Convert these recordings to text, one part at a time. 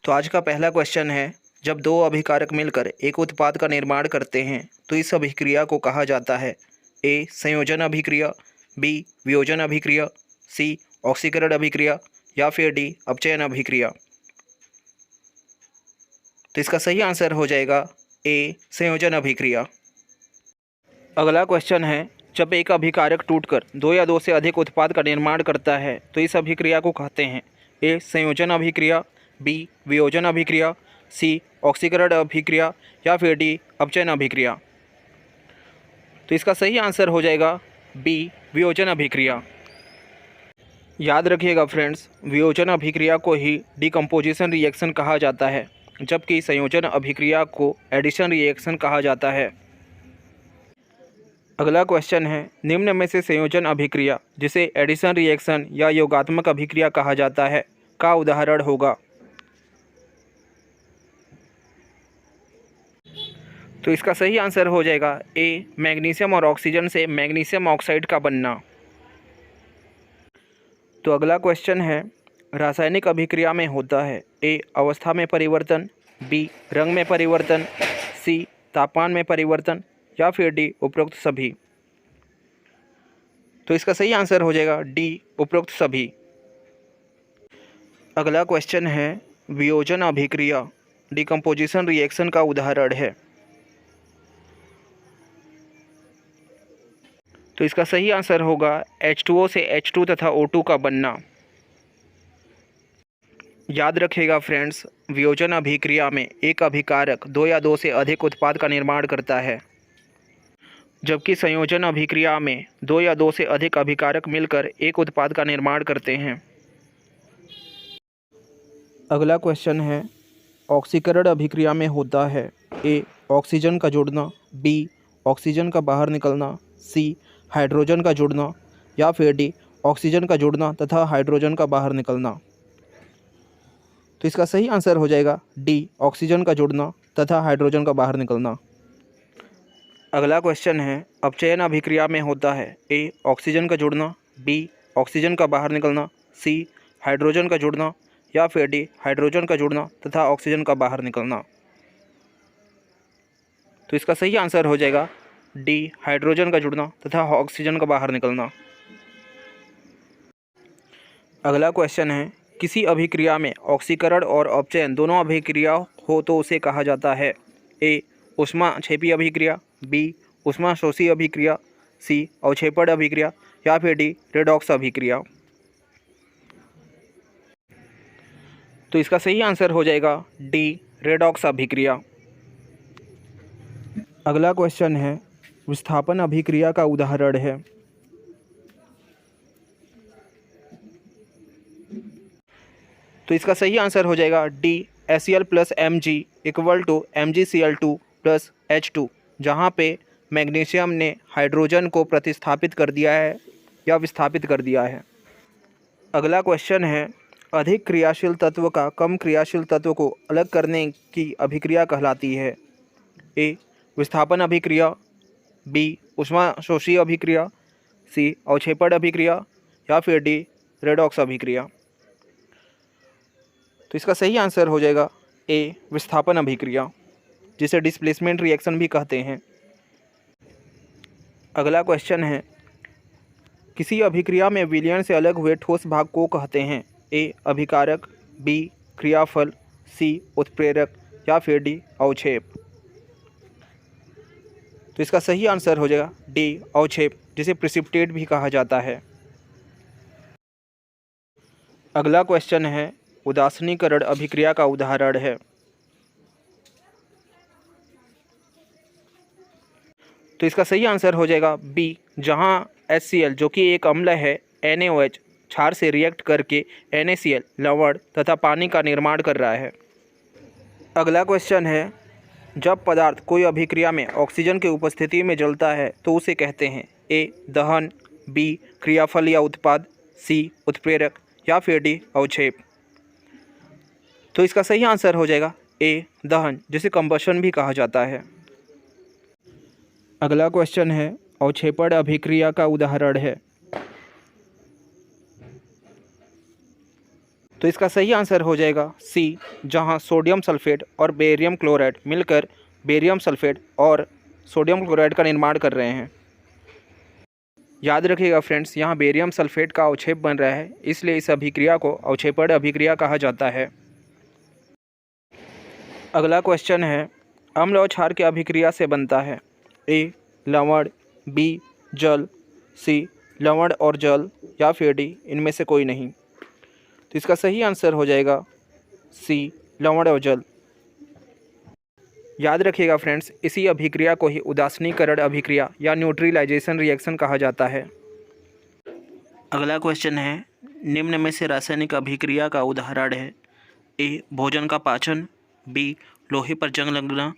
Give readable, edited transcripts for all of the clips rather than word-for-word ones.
तो आज का पहला क्वेश्चन है, जब दो अभिकारक मिलकर एक उत्पाद का निर्माण करते हैं तो इस अभिक्रिया को कहा जाता है। ए संयोजन अभिक्रिया, बी वियोजन अभिक्रिया, सी ऑक्सीकरण अभिक्रिया या फिर डी अपचयन अभिक्रिया। तो इसका सही आंसर हो जाएगा ए संयोजन अभिक्रिया। अगला क्वेश्चन है, जब एक अभिकारक टूटकर दो या दो से अधिक उत्पाद का निर्माण करता है तो इस अभिक्रिया को कहते हैं। ए संयोजन अभिक्रिया, बी वियोजन अभिक्रिया, सी ऑक्सीकरण अभिक्रिया या फिर डी अपचयन अभिक्रिया। तो इसका सही आंसर हो जाएगा बी वियोजन अभिक्रिया। याद रखिएगा फ्रेंड्स, वियोजन अभिक्रिया को ही डिकम्पोजिशन रिएक्शन कहा जाता है, जबकि संयोजन अभिक्रिया को एडिशन रिएक्शन कहा जाता है। अगला क्वेश्चन है, निम्न में से संयोजन अभिक्रिया जिसे एडिशन रिएक्शन या योगात्मक अभिक्रिया कहा जाता है का उदाहरण होगा। तो इसका सही आंसर हो जाएगा ए मैग्नीशियम और ऑक्सीजन से मैग्नीशियम ऑक्साइड का बनना। तो अगला क्वेश्चन है, रासायनिक अभिक्रिया में होता है ए अवस्था में परिवर्तन, बी रंग में परिवर्तन, सी तापमान में परिवर्तन या फिर डी उपरोक्त सभी। तो इसका सही आंसर हो जाएगा डी उपरोक्त सभी। अगला क्वेश्चन है, वियोजन अभिक्रिया डिकम्पोजिशन रिएक्शन का उदाहरण है। तो इसका सही आंसर होगा H2O से H2 तथा O2 का बनना। याद रखिएगा फ्रेंड्स, वियोजन अभिक्रिया में एक अभिकारक दो या दो से अधिक उत्पाद का निर्माण करता है, जबकि संयोजन अभिक्रिया में दो या दो से अधिक अभिकारक मिलकर एक उत्पाद का निर्माण करते हैं। अगला क्वेश्चन है, ऑक्सीकरण अभिक्रिया में होता है ए ऑक्सीजन का जुड़ना, बी ऑक्सीजन का बाहर निकलना, सी हाइड्रोजन का जुड़ना या फिर डी ऑक्सीजन का जुड़ना तथा हाइड्रोजन का बाहर निकलना। तो इसका सही आंसर हो जाएगा डी ऑक्सीजन का जुड़ना तथा हाइड्रोजन का बाहर निकलना। अगला क्वेश्चन है, अपचयन अभिक्रिया में होता है ए ऑक्सीजन का जुड़ना, बी ऑक्सीजन का बाहर निकलना, सी हाइड्रोजन का जुड़ना या फिर डी हाइड्रोजन का जुड़ना तथा ऑक्सीजन का बाहर निकलना। तो इसका सही आंसर हो जाएगा डी हाइड्रोजन का जुड़ना तथा ऑक्सीजन का बाहर निकलना। अगला क्वेश्चन है, किसी अभिक्रिया में ऑक्सीकरण और अपचयन दोनों अभिक्रिया हो तो उसे कहा जाता है ए ऊष्माक्षेपी अभिक्रिया, बी ऊष्माशोषी अभिक्रिया, सी अवक्षेपण अभिक्रिया या फिर डी रेडॉक्स अभिक्रिया। तो इसका सही आंसर हो जाएगा डी रेडॉक्स अभिक्रिया। अगला क्वेश्चन है, विस्थापन अभिक्रिया का उदाहरण है। तो इसका सही आंसर हो जाएगा D HCl + Mg = MgCl2 + H2, जहाँ पे मैग्नीशियम ने हाइड्रोजन को प्रतिस्थापित कर दिया है या विस्थापित कर दिया है। अगला क्वेश्चन है, अधिक क्रियाशील तत्व का कम क्रियाशील तत्व को अलग करने की अभिक्रिया कहलाती है। ए विस्थापन अभिक्रिया, बी ऊष्माशोषी अभिक्रिया, सी अवक्षेपण अभिक्रिया या फिर डी रेडॉक्स अभिक्रिया। तो इसका सही आंसर हो जाएगा ए विस्थापन अभिक्रिया, जिसे डिस्प्लेसमेंट रिएक्शन भी कहते हैं। अगला क्वेश्चन है, किसी अभिक्रिया में विलयन से अलग हुए ठोस भाग को कहते हैं। ए अभिकारक, बी क्रियाफल, सी उत्प्रेरक या फिर डी अवक्षेप। तो इसका सही आंसर हो जाएगा डी अवक्षेप, जिसे प्रिसिपिटेट भी कहा जाता है। अगला क्वेश्चन है, उदासीनीकरण अभिक्रिया का उदाहरण है। तो इसका सही आंसर हो जाएगा बी, जहां HCl जो कि एक अम्ल है NaOH क्षार से रिएक्ट करके NaCl लवण तथा पानी का निर्माण कर रहा है। अगला क्वेश्चन है, जब पदार्थ कोई अभिक्रिया में ऑक्सीजन की उपस्थिति में जलता है तो उसे कहते हैं ए दहन, बी क्रियाफल या उत्पाद, सी उत्प्रेरक या फिर डी अवक्षेप। तो इसका सही आंसर हो जाएगा ए दहन, जिसे कंबशन भी कहा जाता है। अगला क्वेश्चन है, अवक्षेपण अभिक्रिया का उदाहरण है। तो इसका सही आंसर हो जाएगा सी, जहां सोडियम सल्फेट और बेरियम क्लोराइड मिलकर बेरियम सल्फेट और सोडियम क्लोराइड का निर्माण कर रहे हैं। याद रखिएगा फ्रेंड्स, यहाँ बेरियम सल्फेट का अवक्षेप बन रहा है, इसलिए इस अभिक्रिया को अवक्षेपण अभिक्रिया कहा जाता है। अगला क्वेश्चन है, अम्ल और क्षार की अभिक्रिया से बनता है ए लवण, बी जल, सी लवण और जल, या फिर डी इनमें से कोई नहीं। तो इसका सही आंसर हो जाएगा सी लवण और जल। याद रखिएगा फ्रेंड्स, इसी अभिक्रिया को ही उदासीनीकरण अभिक्रिया या न्यूट्रलाइजेशन रिएक्शन कहा जाता है। अगला क्वेश्चन है, निम्न में से रासायनिक अभिक्रिया का उदाहरण है ए भोजन का पाचन, बी लोहे पर जंग लगना,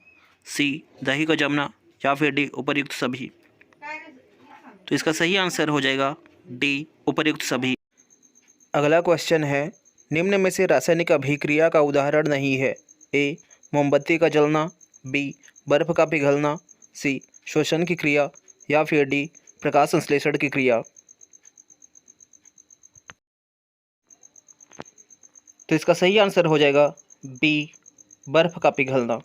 सी दही का जमना, या फिर डी उपर्युक्त सभी। तो इसका सही आंसर हो जाएगा डी उपर्युक्त सभी। अगला क्वेश्चन है, निम्न में से रासायनिक अभिक्रिया का उदाहरण नहीं है ए मोमबत्ती का जलना, बी बर्फ का पिघलना, सी श्वसन की क्रिया, या फिर डी प्रकाश संश्लेषण की क्रिया। तो इसका सही आंसर हो जाएगा बी बर्फ का पिघलना।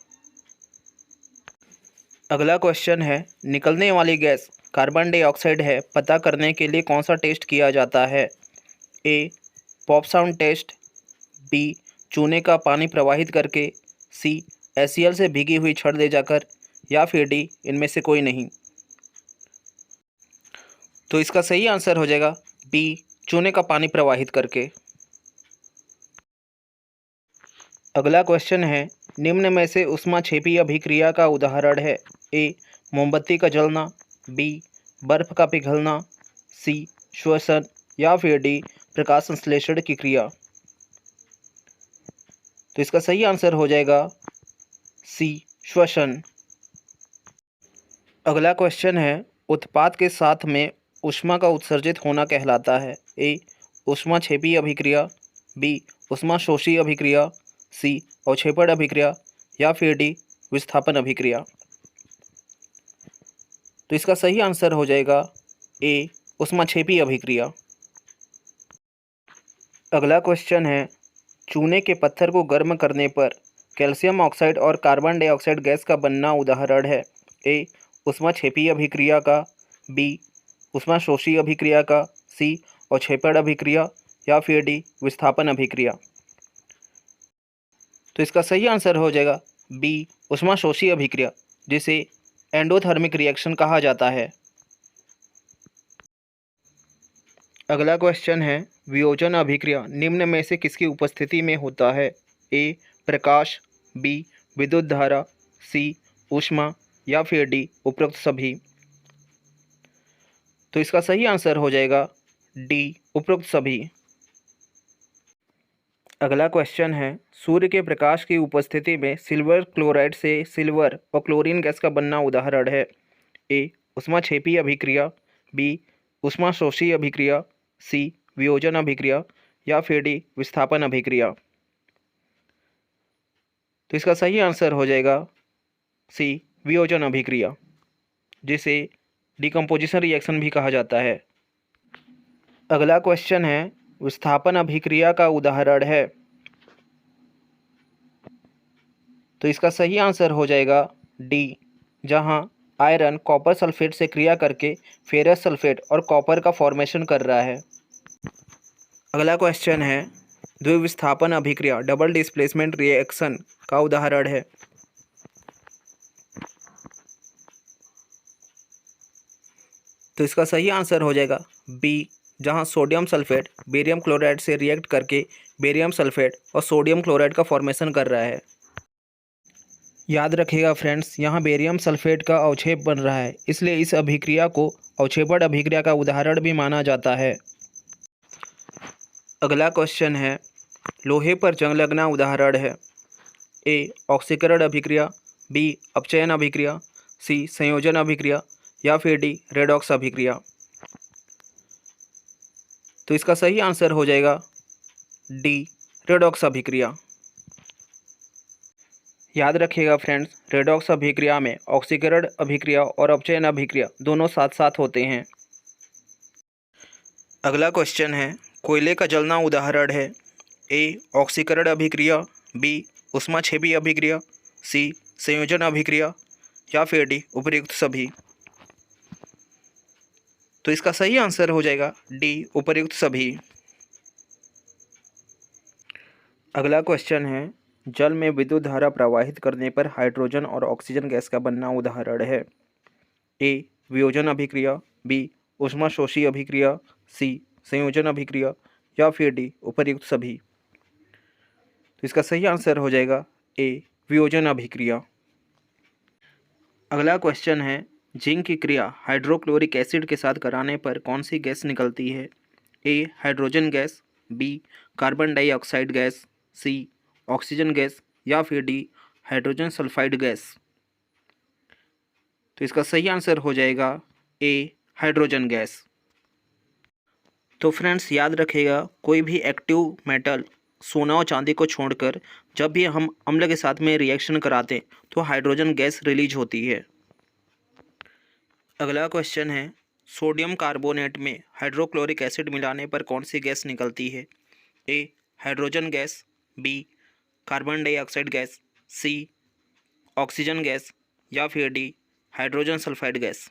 अगला क्वेश्चन है, निकलने वाली गैस कार्बन डाइऑक्साइड है, पता करने के लिए कौन सा टेस्ट किया जाता है ए पॉप साउंड टेस्ट, बी चूने का पानी प्रवाहित करके, सी HCl से भीगी हुई छड़ ले जाकर, या फिर डी इनमें से कोई नहीं। तो इसका सही आंसर हो जाएगा बी चूने का पानी प्रवाहित करके। अगला क्वेश्चन है, निम्न में से ऊष्माक्षेपी अभिक्रिया का उदाहरण है ए मोमबत्ती का जलना, बी बर्फ का पिघलना, सी श्वसन, या फिर डी प्रकाश संश्लेषण की क्रिया। तो इसका सही आंसर हो जाएगा सी श्वसन। अगला क्वेश्चन है, उत्पाद के साथ में ऊष्मा का उत्सर्जित होना कहलाता है ए ऊष्माक्षेपी अभिक्रिया, बी ऊष्माशोषी अभिक्रिया, सी अवक्षेपण अभिक्रिया, या फिर डी विस्थापन अभिक्रिया। तो इसका सही आंसर हो जाएगा ए ऊष्माक्षेपी अभिक्रिया। अगला क्वेश्चन है, चूने के पत्थर को गर्म करने पर कैल्शियम ऑक्साइड और कार्बन डाइऑक्साइड गैस का बनना उदाहरण है ए ऊष्माक्षेपी अभिक्रिया का, बी ऊष्माशोषी अभिक्रिया का, सी अवक्षेपण अभिक्रिया, या फिर डी विस्थापन अभिक्रिया। तो इसका सही आंसर हो जाएगा बी ऊष्माशोषी अभिक्रिया, जिसे एंडोथर्मिक रिएक्शन कहा जाता है। अगला क्वेश्चन है, वियोजन अभिक्रिया निम्न में से किसकी उपस्थिति में होता है ए प्रकाश, बी विद्युत धारा, सी ऊष्मा, या फिर डी उपरोक्त सभी। तो इसका सही आंसर हो जाएगा डी उपरोक्त सभी। अगला क्वेश्चन है, सूर्य के प्रकाश की उपस्थिति में सिल्वर क्लोराइड से सिल्वर और क्लोरीन गैस का बनना उदाहरण है ए ऊष्माक्षेपी अभिक्रिया, बी ऊष्माशोषी अभिक्रिया, सी वियोजन अभिक्रिया, या फिर डी विस्थापन अभिक्रिया। तो इसका सही आंसर हो जाएगा सी वियोजन अभिक्रिया, जिसे डिकम्पोजिशन रिएक्शन भी कहा जाता है। अगला क्वेश्चन है, विस्थापन अभिक्रिया का उदाहरण है। तो इसका सही आंसर हो जाएगा डी, जहां आयरन कॉपर सल्फेट से क्रिया करके फेरस सल्फेट और कॉपर का फॉर्मेशन कर रहा है। अगला क्वेश्चन है, द्विविस्थापन अभिक्रिया डबल डिस्प्लेसमेंट रिएक्शन का उदाहरण है। तो इसका सही आंसर हो जाएगा बी, जहां सोडियम सल्फेट बेरियम क्लोराइड से रिएक्ट करके बेरियम सल्फेट और सोडियम क्लोराइड का फॉर्मेशन कर रहा है। याद रखिएगा फ्रेंड्स, यहाँ बेरियम सल्फेट का अवक्षेप बन रहा है, इसलिए इस अभिक्रिया को अवक्षेपण अभिक्रिया का उदाहरण भी माना जाता है। अगला क्वेश्चन है, लोहे पर जंग लगना उदाहरण है ए ऑक्सीकरण अभिक्रिया, बी अपचयन अभिक्रिया, सी संयोजन अभिक्रिया, या फिर डी रेडॉक्स अभिक्रिया। तो इसका सही आंसर हो जाएगा डी रेडॉक्स अभिक्रिया। याद रखिएगा फ्रेंड्स, रेडॉक्स अभिक्रिया में ऑक्सीकरण अभिक्रिया और अपचयन अभिक्रिया दोनों साथ साथ होते हैं। अगला क्वेश्चन है, कोयले का जलना उदाहरण है ए ऑक्सीकरण अभिक्रिया, बी ऊष्माक्षेपी अभिक्रिया, सी संयोजन अभिक्रिया या फिर डी उपर्युक्त सभी। तो इसका सही आंसर हो जाएगा डी उपर्युक्त सभी। अगला क्वेश्चन है, जल में विद्युत धारा प्रवाहित करने पर हाइड्रोजन और ऑक्सीजन गैस का बनना उदाहरण है। ए वियोजन अभिक्रिया, बी ऊष्माशोषी अभिक्रिया, सी संयोजन अभिक्रिया या फिर डी उपर्युक्त सभी। तो इसका सही आंसर हो जाएगा ए वियोजन अभिक्रिया। अगला क्वेश्चन है, जिंक की क्रिया हाइड्रोक्लोरिक एसिड के साथ कराने पर कौन सी गैस निकलती है। A hydrogen gas, B carbon dioxide gas, C oxygen gas या फिर डी हाइड्रोजन सल्फाइड गैस। तो इसका सही आंसर हो जाएगा ए हाइड्रोजन गैस। तो फ्रेंड्स याद रखिएगा, कोई भी एक्टिव मेटल सोना और चांदी को छोड़कर जब भी हम अम्ल के साथ में रिएक्शन कराते हैं तो हाइड्रोजन गैस रिलीज होती है। अगला क्वेश्चन है, सोडियम कार्बोनेट में हाइड्रोक्लोरिक एसिड मिलाने पर कौन सी गैस निकलती है। A hydrogen gas, B carbon dioxide gas, C oxygen gas या फिर डी हाइड्रोजन सल्फाइड गैस।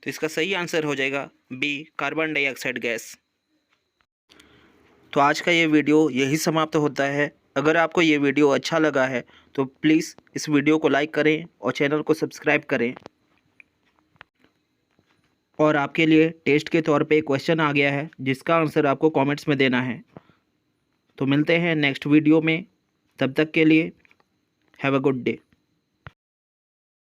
तो इसका सही आंसर हो जाएगा बी कार्बन डाइऑक्साइड गैस। तो आज का ये वीडियो यही समाप्त होता है। अगर आपको ये वीडियो अच्छा लगा है तो प्लीज़ इस वीडियो को लाइक करें और चैनल को सब्सक्राइब करें। और आपके लिए टेस्ट के तौर पे क्वेश्चन आ गया है जिसका आंसर आपको कमेंट्स में देना है। तो मिलते हैं नेक्स्ट वीडियो में, तब तक के लिए हैव अ गुड डे।